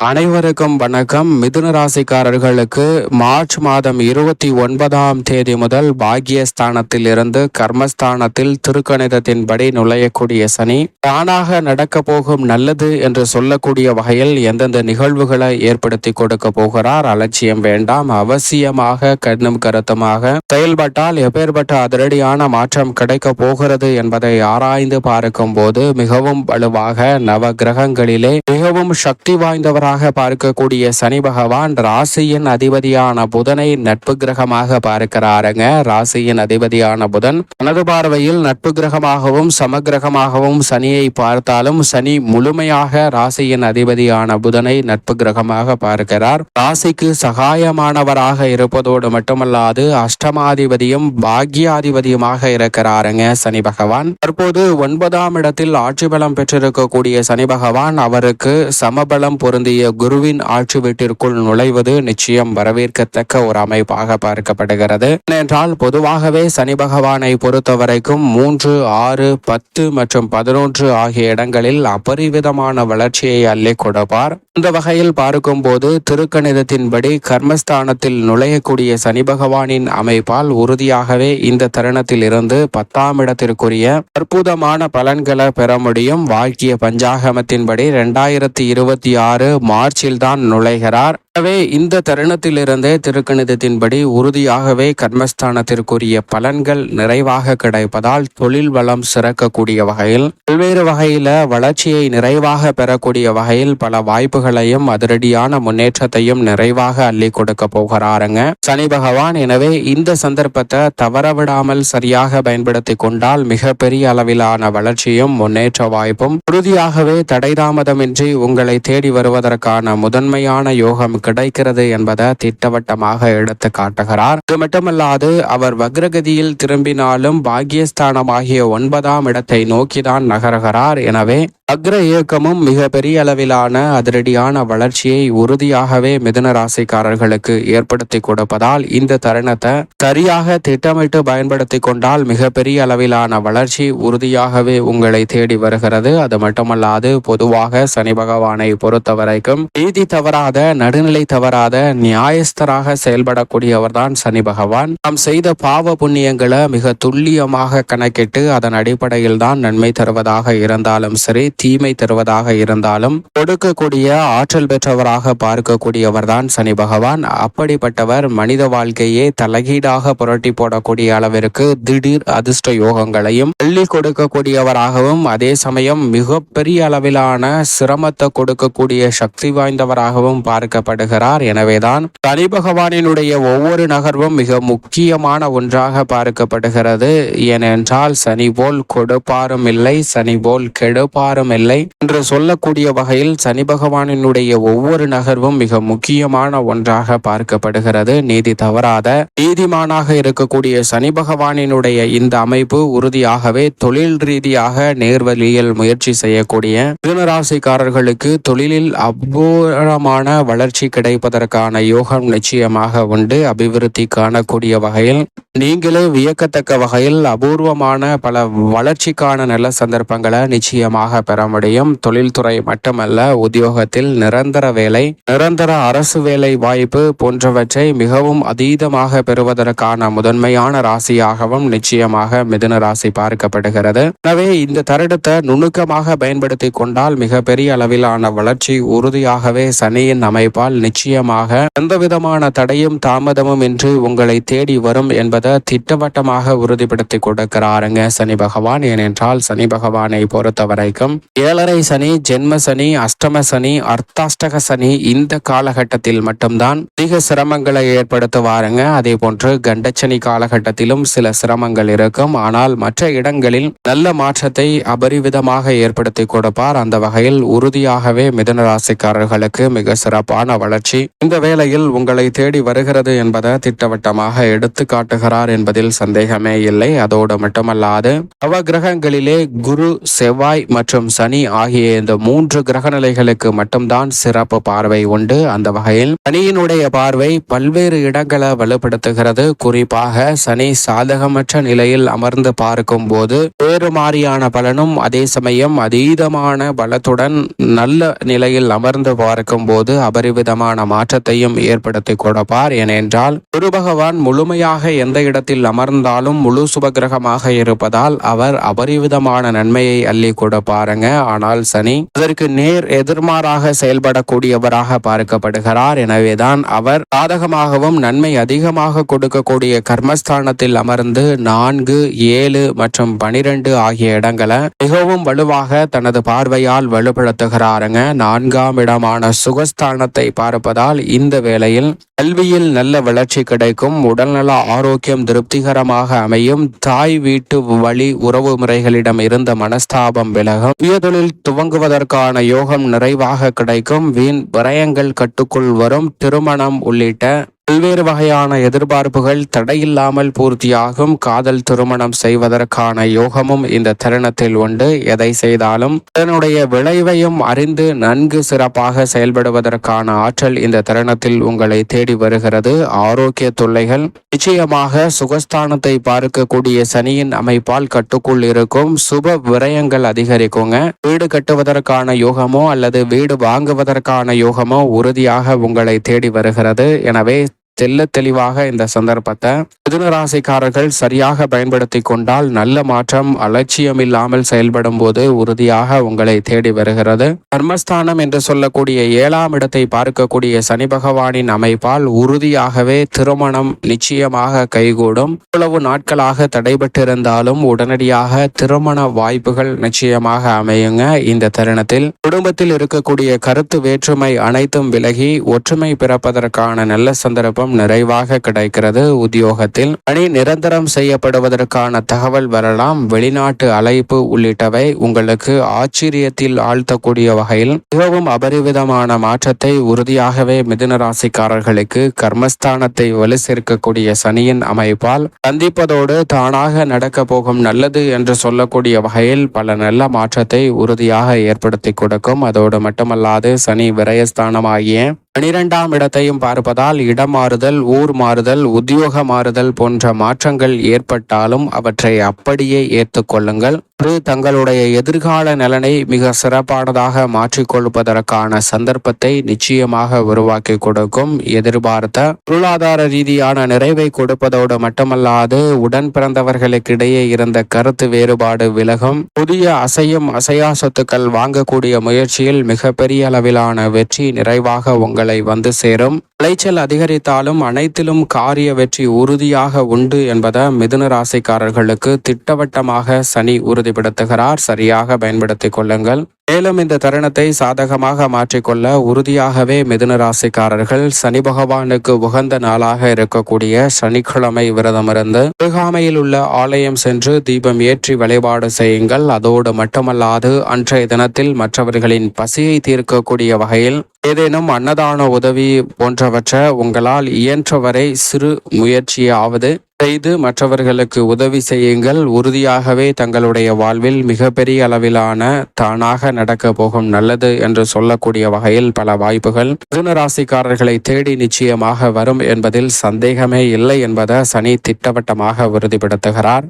அனைவருக்கும் வணக்கம். மிதுன ராசிக்காரர்களுக்கு மார்ச் மாதம் 29ஆம் தேதி முதல் பாக்கியஸ்தானத்தில் இருந்து கர்மஸ்தானத்தில் திருக்கணிதத்தின்படி நுழையக்கூடிய சனி தானாக நடக்க போகும் நல்லது என்று சொல்லக்கூடிய வகையில் எந்தெந்த நிகழ்வுகளை ஏற்படுத்தி கொடுக்க போகிறார். அலட்சியம் வேண்டாம். அவசியமாக கண்ணும் கருத்துமாக செயல்பட்டால் எப்பேற்பட்ட அதிரடியான மாற்றம் கிடைக்க போகிறது என்பதை ஆராய்ந்து பார்க்கும் போது மிகவும் வலுவாக நவ கிரகங்களிலே மிகவும் சக்தி வாய்ந்தவராக பார்க்கக்கூடிய சனி பகவான் ராசியின் அதிபதியான புதனை நட்பு கிரகமாக பார்க்கிறாருங்க. ராசியின் அதிபதியான புதன் தனது பார்வையில் நட்பு கிரகமாகவும் சமகிரகமாகவும் சனியை பார்த்தாலும் சனி முழுமையாக ராசியின் அதிபதியான புதனை நட்பு கிரகமாக பார்க்கிறார். ராசிக்கு சகாயமானவராக இருப்பதோடு மட்டுமல்லாது அஷ்டமாதிபதியும் பாக்யாதிபதியுமாக இருக்கிறாருங்க சனி பகவான். தற்போது 9ஆம் இடத்தில் ஆட்சி பலம் பெற்றிருக்கக்கூடிய சனி பகவான் அவருக்கு சமபலம் பொருந்திய குருவின் ஆட்சி வீட்டிற்குள் நுழைவது நிச்சயம் வரவேற்கத்தக்க ஒரு அமைப்பாக பார்க்கப்படுகிறது. ஏனென்றால் பொதுவாகவே சனி பகவானை பொறுத்தவரைக்கும் 3, 6, 10 மற்றும் 11 ஆகிய இடங்களில் அபரிவிதமான வளர்ச்சியை அள்ளி கொடுப்பார். இந்த வகையில் பார்க்கும் போது திருக்கணிதத்தின்படி கர்மஸ்தானத்தில் நுழையக்கூடிய சனி பகவானின் அமைப்பால் உறுதியாகவே இந்த தருணத்தில் இருந்து 10ஆம் இடத்திற்குரிய அற்புதமான பலன்களை பெற முடியும். வாக்கிய பஞ்சாகமத்தின்படி 2026 மார்ச்சில் தான் நுழைகிறார். எனவே இந்த தருணத்திலிருந்தே திருக்கணிதத்தின்படி உறுதியாகவே கர்மஸ்தானத்திற்குரிய பலன்கள் நிறைவாக கிடைப்பதால் தொழில் வளம் சிறக்கக்கூடிய வகையில் பல்வேறு வகையில வளர்ச்சியை நிறைவாக பெறக்கூடிய வகையில் பல வாய்ப்புகளையும் அதிரடியான முன்னேற்றத்தையும் நிறைவாக அள்ளி கொடுக்க போகிறாருங்க சனி பகவான். எனவே இந்த சந்தர்ப்பத்தை தவறவிடாமல் சரியாக பயன்படுத்தி கொண்டால் மிகப்பெரிய அளவிலான வளர்ச்சியும் முன்னேற்ற வாய்ப்பும் உறுதியாகவே தடைதாமதமின்றி உங்களை தேடி வருவதற்கான முதன்மையான யோகம் கிடைக்கிறது என்பதை திட்டவட்டமாக எடுத்து காட்டுகிறார். இது மட்டுமல்லாது அவர் வக்ரகதியில் திரும்பினாலும் பாக்கியஸ்தானமாகிய 9ஆம் இடத்தை நோக்கிதான் நகர்கிறார். எனவே அக்ர இயக்கமும் மிக பெரிய அளவிலான அதிரடியான வளர்ச்சியை உறுதியாகவே மிதுன ராசிக்காரர்களுக்கு ஏற்படுத்தி கொடுப்பதால் இந்த தருணத்தை சரியாக திட்டமிட்டு பயன்படுத்தி கொண்டால் மிகப்பெரிய அளவிலான வளர்ச்சி உறுதியாகவே உங்களை தேடி வருகிறது. அது மட்டுமல்லாது பொதுவாக சனி பகவானை பொறுத்தவரைக்கும் நீதி தவறாத நடுநிலை தவறாத நியாயஸ்தராக செயல்படக்கூடியவர்தான் சனி பகவான். நாம் செய்த பாவ புண்ணியங்களை மிக துல்லியமாக கணக்கிட்டு அதன் அடிப்படையில் தான் நன்மை தருவதாக இருந்தாலும் சரி தீமை தருவதாக இருந்தாலும் கொடுக்கக்கூடிய ஆற்றல் பெற்றவராக பார்க்கக்கூடியவர் தான் சனி பகவான். அப்படிப்பட்டவர் மனித வாழ்க்கையே தலைகீடாக புரட்டி போடக்கூடிய அளவிற்கு திடீர் அதிர்ஷ்ட யோகங்களையும் அள்ளி கொடுக்கக்கூடியவராகவும் அதே சமயம் மிக பெரிய அளவிலான சிரமத்தை கொடுக்கக்கூடிய சக்தி வாய்ந்தவராகவும் பார்க்கப்படுகிறார். எனவேதான் சனி பகவானினுடைய ஒவ்வொரு நகர்வும் மிக முக்கியமான ஒன்றாக பார்க்கப்படுகிறது. ஏனென்றால் சனி போல் கொடுப்பாரும் இல்லை, சனி போல் கெடுப்பாரும் இல்லை என்று சொல்லக்கூடிய வகையில் சனி பகவானினுடைய ஒவ்வொரு நகர்வும் மிக முக்கியமான ஒன்றாக பார்க்கப்படுகிறது. நீதி தவறாத நீதிமானாக இருக்கக்கூடிய சனி பகவானினுடைய இந்த அமைப்பு உறுதியாகவே தொழில் ரீதியாக நேர்வழியில் முயற்சி செய்யக்கூடிய மிதுனராசிக்காரர்களுக்கு தொழிலில் அபூர்வமான வளர்ச்சி கிடைப்பதற்கான யோகம் நிச்சயமாக உண்டு. அபிவிருத்தி காணக்கூடிய வகையில் நீங்களே வியக்கத்தக்க வகையில் அபூர்வமான பல வளர்ச்சிக்கான நல்ல சந்தர்ப்பங்களை நிச்சயமாக பெற முடியும். தொழில்துறை மட்டுமல்ல, உத்தியோகத்தில் நிரந்தர வேலை, நிரந்தர அரசு வேலை வாய்ப்பு போன்றவற்றை மிகவும் அதீதமாக பெறுவதற்கான முதன்மையான ராசியாகவும் நிச்சயமாக மிதுன ராசி பார்க்கப்படுகிறது. எனவே இந்த தருணத்தை நுணுக்கமாக பயன்படுத்தி கொண்டால் மிக பெரிய அளவிலான வளர்ச்சி உறுதியாகவே சனியின் அமைப்பால் நிச்சயமாக எந்தவிதமான தடையும் தாமதமும் இன்றி உங்களை தேடி வரும் என்பதை திட்டவட்டமாக உறுதிப்படுத்தி கொடுக்கிறாருங்க சனி பகவான். ஏனென்றால் சனி பகவானை பொறுத்தவரைக்கும் 7.5 சனி, ஜென்ம சனி, அஷ்டம சனி, அர்த்தாஷ்டக சனி இந்த காலகட்டத்தில் மட்டும்தான் அதிக சிரமங்களை ஏற்படுத்துவாருங்க. அதே போன்று கண்டச்சனி காலகட்டத்திலும் சில சிரமங்கள் இருக்கும். ஆனால் மற்ற இடங்களில் நல்ல மாற்றத்தை அபரிவிதமாக ஏற்படுத்தி கொடுப்பார். அந்த வகையில் உறுதியாகவே மிதுன ராசிக்காரர்களுக்கு மிக சிறப்பான வளர்ச்சி இந்த வேளையில் உங்களை தேடி வருகிறது என்பதை திட்டவட்டமாக எடுத்து காட்டுகிறார் என்பதில் சந்தேகமே இல்லை. அதோடு மட்டுமல்லாது நவ கிரகங்களிலே குரு, செவ்வாய் மற்றும் சனி ஆகிய இந்த 3 கிரகநிலைகளுக்கு மட்டும்தான் சிறப்பு பார்வை உண்டு. அந்த வகையில் சனியினுடைய பார்வை பல்வேறு இடங்களை வலுப்படுத்துகிறது. குறிப்பாக சனி சாதகமற்ற நிலையில் அமர்ந்து பார்க்கும் போது வேறு மாறியான பலனும், அதே சமயம் அதீதமான பலத்துடன் நல்ல நிலையில் அமர்ந்து பார்க்கும் போது அபரிவிதமான மாற்றத்தையும் ஏற்படுத்தி கொடுப்பார். ஏனென்றால் குரு பகவான் முழுமையாக எந்த இடத்தில் அமர்ந்தாலும் முழு சுபகிரகமாக இருப்பதால் அவர் அபரிவிதமான நன்மையை அள்ளி கொடுப்பாருங்க. ஆனால் சனி அதற்கு நேர் எதிர்மாறாக செயல்படக்கூடியவராக பார்க்கப்படுகிறார். எனவேதான் அவர் சாதகமாகவும் நன்மை அதிகமாக கொடுக்கக்கூடிய கர்மஸ்தானத்தில் அமர்ந்து 4, 7 மற்றும் 12 ஆகிய இடங்களை மிகவும் வலுவாக தனது பார்வையால் வலுப்படுத்துகிறாருங்க. 4ஆம் இடமான சுகஸ்தானத்தை பார்ப்பதால் இந்த வேளையில் கல்வியில் நல்ல வளர்ச்சி கிடைக்கும். உடல்நல ஆரோக்கியம் திருப்திகரமாக அமையும். தாய் வீட்டு வழி உறவு முறைகளிடம் இருந்த மனஸ்தாபம் விலகும். சுயதொழில் துவங்குவதற்கான யோகம் நிறைவாக கிடைக்கும். வீண் விரயங்கள் கட்டுக்குள் வரும். திருமணம் உள்ளிட்ட பல்வேறு வகையான எதிர்பார்ப்புகள் தடையில்லாமல் பூர்த்தியாகும். காதல் திருமணம் செய்வதற்கான யோகமும் இந்த தருணத்தில் உண்டு. எதை செய்தாலும் அதனுடைய விளைவையும் அறிந்து நன்கு சிறப்பாக செயல்படுவதற்கான ஆற்றல் இந்த தருணத்தில் உங்களை தேடி வருகிறது. ஆரோக்கிய தொல்லைகள் நிச்சயமாக சுகஸ்தானத்தை பார்க்கக்கூடிய சனியின் அமைப்பால் கட்டுக்குள் இருக்கும். சுப விரயங்கள் அதிகரிக்குங்க. வீடு கட்டுவதற்கான யோகமோ அல்லது வீடு வாங்குவதற்கான யோகமோ உறுதியாக உங்களை தேடி வருகிறது. எனவே தெல்ல தெளிவாக இந்த சந்தர்ப்பத்தை மிதுன ராசிக்காரர்கள் சரியாக பயன்படுத்தி கொண்டால் நல்ல மாற்றம் அலட்சியம் இல்லாமல் செயல்படும் போது உறுதியாக உங்களை தேடி வருகிறது. கர்மஸ்தானம் என்று சொல்லக்கூடிய 7ஆம் இடத்தை பார்க்கக்கூடிய சனி பகவானின் அமைப்பால் உறுதியாகவே திருமணம் நிச்சயமாக கைகூடும். இவ்வளவு நாட்களாக தடைபட்டிருந்தாலும் உடனடியாக திருமண வாய்ப்புகள் நிச்சயமாக அமையுங்க. இந்த தருணத்தில் குடும்பத்தில் இருக்கக்கூடிய கருத்து வேற்றுமை அனைத்தும் விலகி ஒற்றுமை பிறப்பதற்கான நல்ல சந்தர்ப்பம் நிறைவாக கிடைக்கிறது. உத்தியோகத்தில் பணி நிரந்தரம் செய்யப்படுவதற்கான தகவல் வரலாம். வெளிநாட்டு அழைப்பு உள்ளிட்டவை உங்களுக்கு ஆச்சரியத்தில் ஆழ்த்தக்கூடிய வகையில் மிகவும் அபரிவிதமான மாற்றத்தை உறுதியாகவே மிதுன ராசிக்காரர்களுக்கு கர்மஸ்தானத்தை வலு சேர்க்கக்கூடிய சனியின் அமைப்பால் சந்திப்பதோடு தானாக நடக்க போகும் நல்லது என்று சொல்லக்கூடிய வகையில் பல நல்ல மாற்றத்தை உறுதியாக ஏற்படுத்தி கொடுக்கும். அதோடு மட்டுமல்லாது சனி விரயஸ்தானமாகிய 12ஆம் இடத்தையும் பார்ப்பதால் இடம் மாறுதல், ஊர் மாறுதல், உத்தியோக மாறுதல் போன்ற மாற்றங்கள் ஏற்பட்டாலும் அவற்றை அப்படியே ஏற்றுக்கொள்ளுங்கள். அது தங்களுடைய எதிர்கால நலனை மிக சிறப்பானதாக மாற்றிக்கொள்வதற்கான சந்தர்ப்பத்தை நிச்சயமாக உருவாக்கி கொடுக்கும். எதிர்பார்த்த பொருளாதார ரீதியான நிறைவை கொடுப்பதோடு மட்டுமல்லாது உடன் பிறந்தவர்களுக்கிடையே இருந்த கருத்து வேறுபாடு விலகும். புதிய அசையும் அசையா சொத்துக்கள் வாங்கக்கூடிய முயற்சியில் மிகப்பெரிய அளவிலான வெற்றி நிறைவாக உங்களை வந்து சேரும். விளைச்சல் அதிகரித்தாலும் அனைத்திலும் காரிய வெற்றி உறுதியாக உண்டு என்பதை மிதுன ராசிக்காரர்களுக்கு திட்டவட்டமாக சனி உறுதிப்படுத்துகிறார். சரியாக பயன்படுத்திக் கொள்ளுங்கள். மேலும் இந்த தருணத்தை சாதகமாக மாற்றிக்கொள்ள உறுதியாகவே மிதுன ராசிக்காரர்கள் சனி பகவானுக்கு உகந்த நாளாக இருக்கக்கூடிய சனிக்கிழமை விரதமிருந்து அருகாமையில் உள்ள ஆலயம் சென்று தீபம் ஏற்றி வழிபாடு செய்யுங்கள். அதோடு மட்டுமல்லாது அன்றைய தினத்தில் மற்றவர்களின் பசியை தீர்க்கக்கூடிய வகையில் ஏதேனும் அன்னதான உதவி போன்றவற்றை உங்களால் இயன்றவரை சிறு முயற்சியாவது செய்து மற்றவர்களுக்கு உதவி செய்யுங்கள். உறுதியாகவே தங்களுடைய வாழ்வில் மிகப்பெரிய அளவிலான தானாக நடக்க போகும் நல்லது என்று சொல்லக்கூடிய வகையில் பல வாய்ப்புகள் மிதுன ராசிக்காரர்களை தேடி நிச்சயமாக வரும் என்பதில் சந்தேகமே இல்லை என்பதை சனி திட்டவட்டமாக உறுதிப்படுத்துகிறார்.